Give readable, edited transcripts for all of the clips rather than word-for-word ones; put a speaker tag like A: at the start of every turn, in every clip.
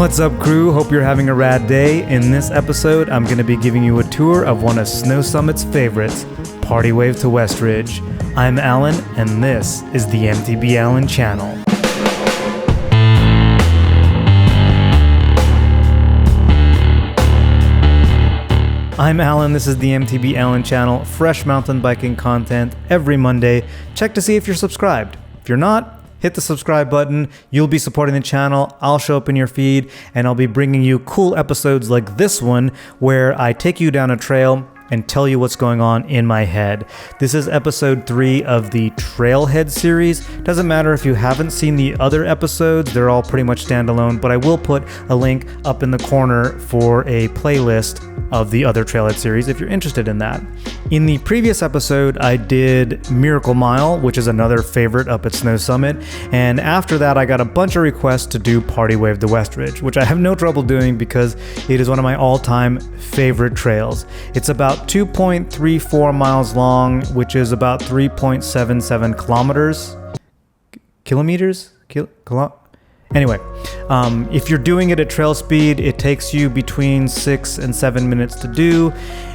A: What's up, crew? Hope you're having a rad day. In this episode, I'm going to be giving you a tour of one of Snow Summit's favorites, Partywave to Westridge. I'm Alan, and this is the MTB Alan channel. I'm Alan, this is the MTB Alan channel, fresh mountain biking content every Monday. Check to see if you're subscribed. If you're not, hit the subscribe button. You'll be supporting the channel. I'll show up in your feed, and I'll be bringing you cool episodes like this one where I take you down a trail and tell you what's going on in my head. This is episode 3 of the Trailhead series. Doesn't matter if you haven't seen the other episodes, they're all pretty much standalone, but I will put a link up in the corner for a playlist of the other Trailhead series if you're interested in that. In the previous episode, I did Miracle Mile, which is another favorite up at Snow Summit, and after that I got a bunch of requests to do Partywave to Westridge, which I have no trouble doing because it is one of my all-time favorite trails. It's about 2.34 miles long, which is about 3.77 kilometers. Kilometers? Anyway, if you're doing it at trail speed, it takes you between 6 and 7 minutes to do,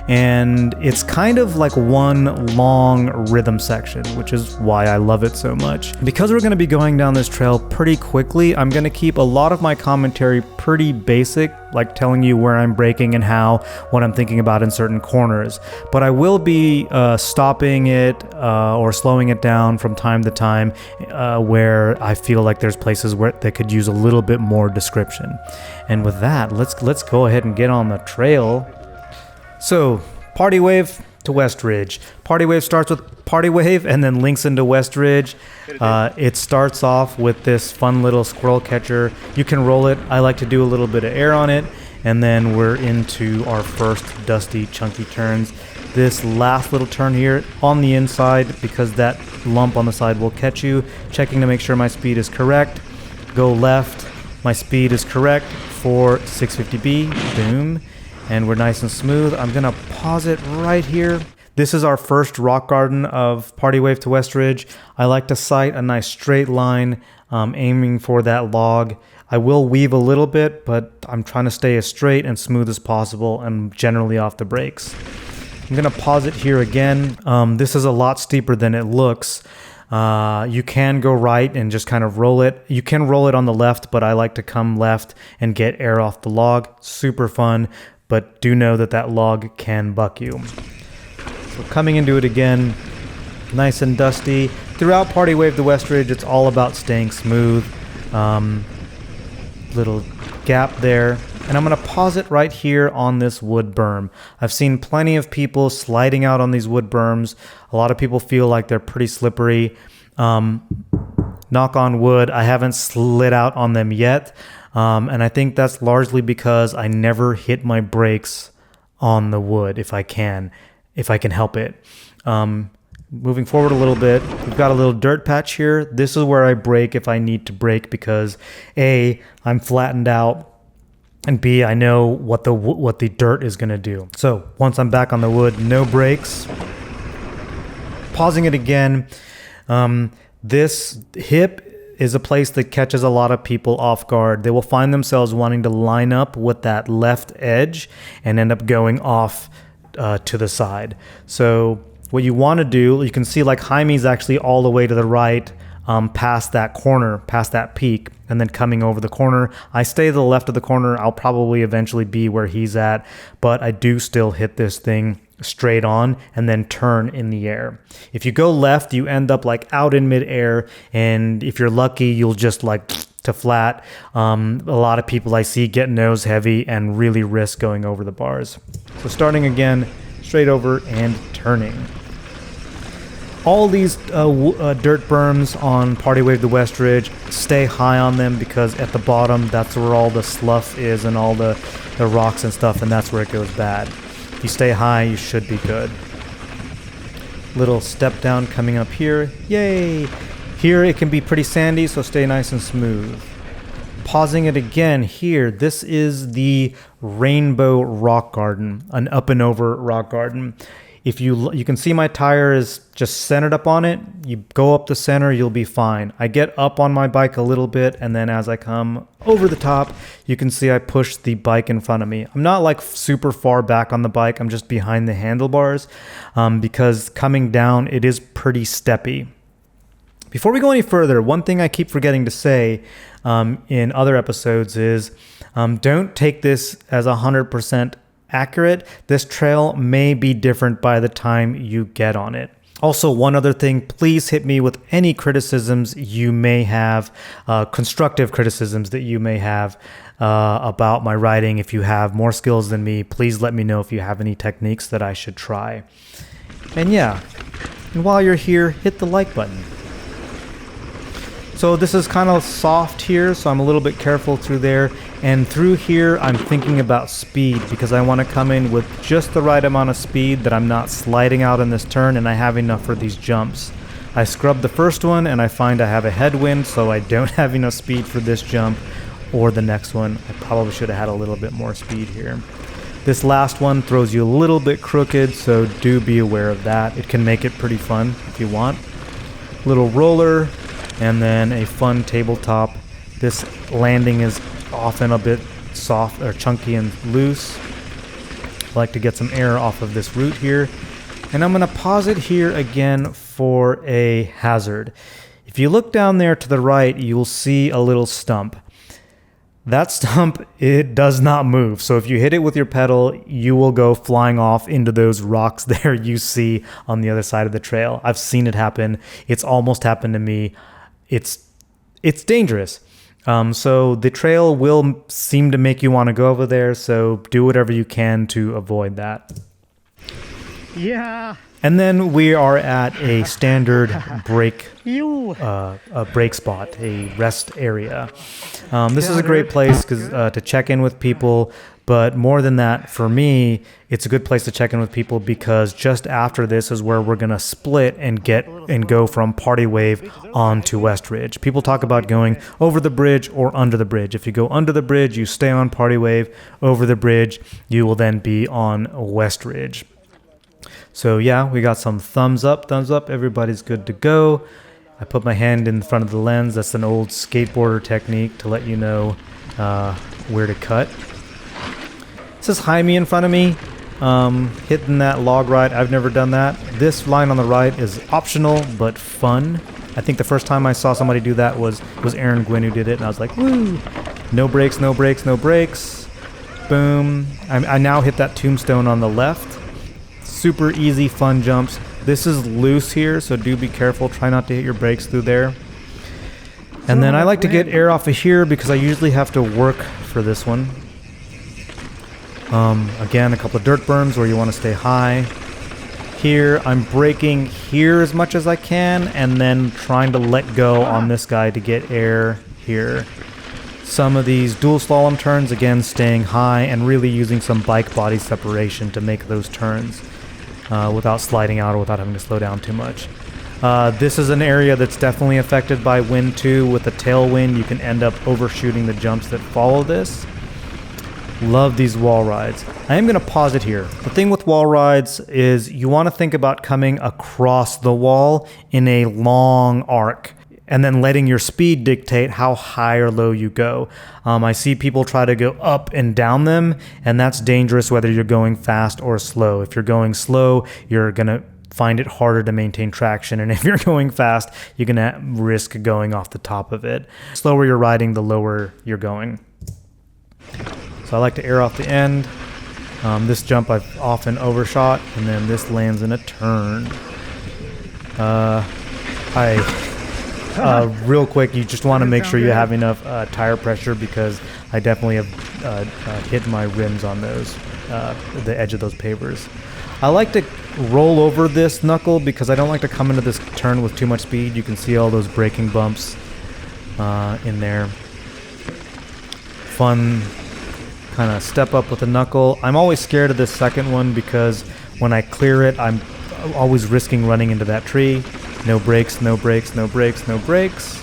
A: and it's kind of like one long rhythm section, which is why I love it so much. Because we're going to be going down this trail pretty quickly, I'm going to keep a lot of my commentary pretty basic, like telling you where I'm braking and how, what I'm thinking about in certain corners. But I will be stopping it or slowing it down from time to time where I feel like there's places where they could use a little bit more description. And with that, let's go ahead and get on the trail. So, Partywave to Westridge. Partywave starts with Partywave and then links into Westridge. It starts off with this fun little squirrel catcher. You can roll it. I like to do a little bit of air on it. And then we're into our first dusty, chunky turns. This last little turn here on the inside, because that lump on the side will catch you. Checking to make sure my speed is correct. Go left. My speed is correct for 650B. Boom. And we're nice and smooth. I'm gonna pause it right here. This is our first rock garden of Partywave to Westridge. I like to sight a nice straight line, aiming for that log. I will weave a little bit, but I'm trying to stay as straight and smooth as possible and generally off the brakes. I'm gonna pause it here again. This is a lot steeper than it looks. You can go right and just kind of roll it. You can roll it on the left, but I like to come left and get air off the log. Super fun. But do know that that log can buck you. So coming into it again, nice and dusty. Throughout Partywave to Westridge, it's all about staying smooth. Little gap there. And I'm going to pause it right here on this wood berm. I've seen plenty of people sliding out on these wood berms. A lot of people feel like they're pretty slippery. Knock on wood, I haven't slid out on them yet. And I think that's largely because I never hit my brakes on the wood if I can help it. Moving forward a little bit, we've got a little dirt patch here. This is where I brake if I need to brake because A, I'm flattened out, and B, I know what the dirt is going to do. So once I'm back on the wood, no brakes. Pausing it again. This hip is a place that catches a lot of people off guard. They will find themselves wanting to line up with that left edge and end up going off to the side. So what you want to do, you can see like Jaime's actually all the way to the right, past that corner, past that peak, and then coming over the corner. I stay to the left of the corner. I'll probably eventually be where he's at, but I do still hit this thing straight on and then turn in the air. If you go left, you end up like out in midair, and if you're lucky, you'll just like to flat. A lot of people I see get nose heavy and really risk going over the bars. So starting again, straight over and turning. All these dirt berms on Partywave to Westridge, stay high on them because at the bottom, that's where all the slough is and all the rocks and stuff, and that's where it goes bad. If you stay high, you should be good. Little step down coming up here. Yay! Here it can be pretty sandy, so stay nice and smooth. Pausing it again here. This is the Rainbow Rock Garden, an up and over rock garden. If you can see my tire is just centered up on it, you go up the center, you'll be fine. I get up on my bike a little bit, and then as I come over the top, you can see I push the bike in front of me. I'm not like super far back on the bike, I'm just behind the handlebars, because coming down, it is pretty steppy. Before we go any further, one thing I keep forgetting to say in other episodes is don't take this as 100% accurate. This trail may be different by the time you get on it. Also, one other thing, please hit me with any criticisms you may have, constructive criticisms that you may have about my riding. If you have more skills than me, please let me know if you have any techniques that I should try. And yeah, and while you're here, hit the like button. So this is kind of soft here, so I'm a little bit careful through there. And through here, I'm thinking about speed because I want to come in with just the right amount of speed that I'm not sliding out in this turn and I have enough for these jumps. I scrubbed the first one and I find I have a headwind, so I don't have enough speed for this jump or the next one. I probably should have had a little bit more speed here. This last one throws you a little bit crooked, so do be aware of that. It can make it pretty fun if you want. Little roller. And then a fun tabletop. This landing is often a bit soft or chunky and loose. I like to get some air off of this root here. And I'm going to pause it here again for a hazard. If you look down there to the right, you'll see a little stump. That stump, it does not move. So if you hit it with your pedal, you will go flying off into those rocks there you see on the other side of the trail. I've seen it happen. It's almost happened to me. It's dangerous. So the trail will seem to make you want to go over there, so do whatever you can to avoid that.
B: Yeah.
A: And then we are at a standard break spot, a rest area. This is a great place to check in with people. But more than that, for me, it's a good place to check in with people because just after this is where we're going to split and go from Partywave on to Westridge. People talk about going over the bridge or under the bridge. If you go under the bridge, you stay on Partywave. Over the bridge, you will then be on Westridge. So yeah, we got some thumbs up, everybody's good to go. I put my hand in front of the lens. That's an old skateboarder technique to let you know where to cut. This is Jaime in front of me, hitting that log ride. I've never done that. This line on the right is optional, but fun. I think the first time I saw somebody do that was Aaron Gwynn who did it, and I was like, woo! No brakes, no brakes, no brakes. Boom. I now hit that tombstone on the left. Super easy, fun jumps. This is loose here, so do be careful. Try not to hit your brakes through there. And then I like to get air off of here because I usually have to work for this one. Again, a couple of dirt berms where you want to stay high. Here, I'm braking here as much as I can and then trying to let go on this guy to get air here. Some of these dual slalom turns, again, staying high and really using some bike body separation to make those turns without sliding out or without having to slow down too much. This is an area that's definitely affected by wind too. With the tailwind, you can end up overshooting the jumps that follow this. Love these wall rides. I am going to pause it here. The thing with wall rides is you want to think about coming across the wall in a long arc and then letting your speed dictate how high or low you go. I see people try to go up and down them, and that's dangerous whether you're going fast or slow. If you're going slow, you're going to find it harder to maintain traction, and if you're going fast, you're going to risk going off the top of it. The slower you're riding, the lower you're going. So I like to air off the end. This jump I've often overshot, and then this lands in a turn. Real quick, you just want to make sure you have enough tire pressure because I definitely have hit my rims on those, the edge of those pavers. I like to roll over this knuckle because I don't like to come into this turn with too much speed. You can see all those braking bumps in there. Fun kind of step up with the knuckle. I'm always scared of this second one because when I clear it, I'm always risking running into that tree. No brakes, no brakes, no brakes, no brakes.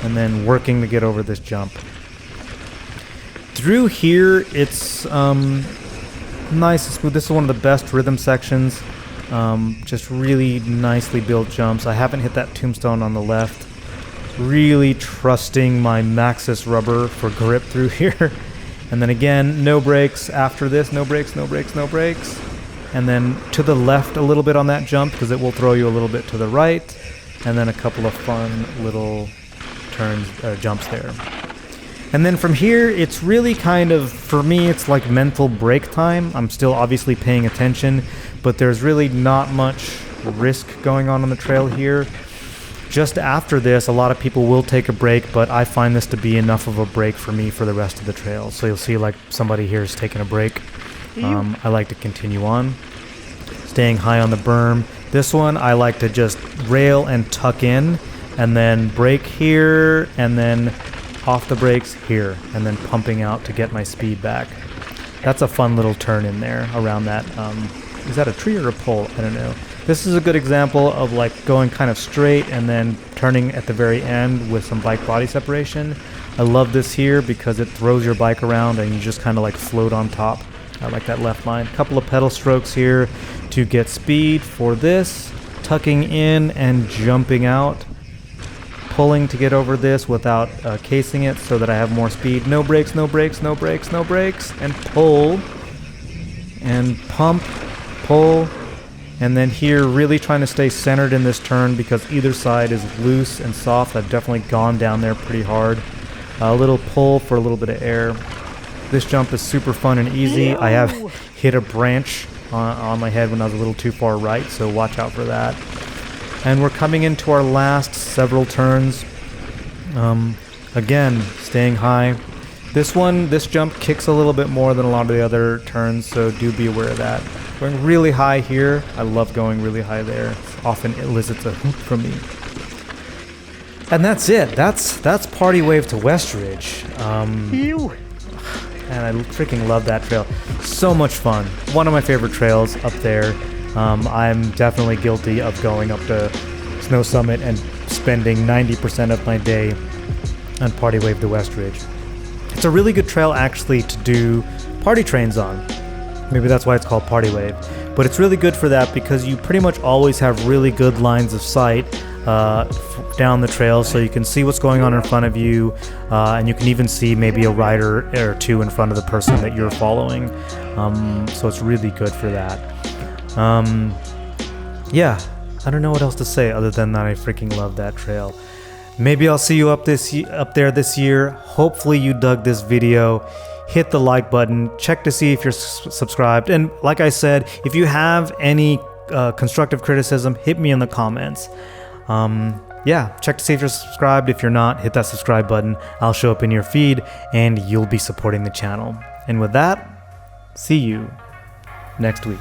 A: And then working to get over this jump. Through here, it's nice and smooth. This is one of the best rhythm sections. Just really nicely built jumps. I haven't hit that tombstone on the left. Really trusting my Maxxis rubber for grip through here. And then again, no brakes after this. No brakes, no brakes, no brakes. And then to the left a little bit on that jump because it will throw you a little bit to the right. And then a couple of fun little turns, jumps there. And then from here, it's really kind of, for me, it's like mental break time. I'm still obviously paying attention, but there's really not much risk going on the trail here. Just after this, a lot of people will take a break, but I find this to be enough of a break for me for the rest of the trail. So you'll see like somebody here is taking a break. I like to continue on, staying high on the berm. This one, I like to just rail and tuck in, and then brake here, and then off the brakes here, and then pumping out to get my speed back. That's a fun little turn in there around that. Is that a tree or a pole? I don't know. This is a good example of like going kind of straight and then turning at the very end with some bike body separation. I love this here because it throws your bike around and you just kind of like float on top. I like that left line. A couple of pedal strokes here to get speed for this. Tucking in and jumping out. Pulling to get over this without casing it so that I have more speed. No brakes, no brakes, no brakes, no brakes. And pull. And pump. Pull. And then here, really trying to stay centered in this turn because either side is loose and soft. I've definitely gone down there pretty hard. A little pull for a little bit of air. This jump is super fun and easy. I have hit a branch on my head when I was a little too far right, so watch out for that. And we're coming into our last several turns. Again, staying high. This jump kicks a little bit more than a lot of the other turns, so do be aware of that. Going really high here. I love going really high there. Often elicits a hoop from me. And that's it. That's Partywave to Westridge. And I freaking love that trail. So much fun. One of my favorite trails up there. I'm definitely guilty of going up to Snow Summit and spending 90% of my day on Partywave to Westridge. It's a really good trail actually to do party trains on. Maybe that's why it's called Partywave. But it's really good for that because you pretty much always have really good lines of sight down the trail, so you can see what's going on in front of you, and you can even see maybe a rider or two in front of the person that you're following. So it's really good for that. Yeah, I don't know what else to say other than that I freaking love that trail. Maybe I'll see you up there this year. Hopefully you dug this video. Hit the like button, check to see if you're subscribed, and like I said, if you have any constructive criticism, hit me in the comments. Yeah, check to see if you're subscribed. If you're not, hit that subscribe button. I'll show up in your feed and you'll be supporting the channel. And with that, see you next week.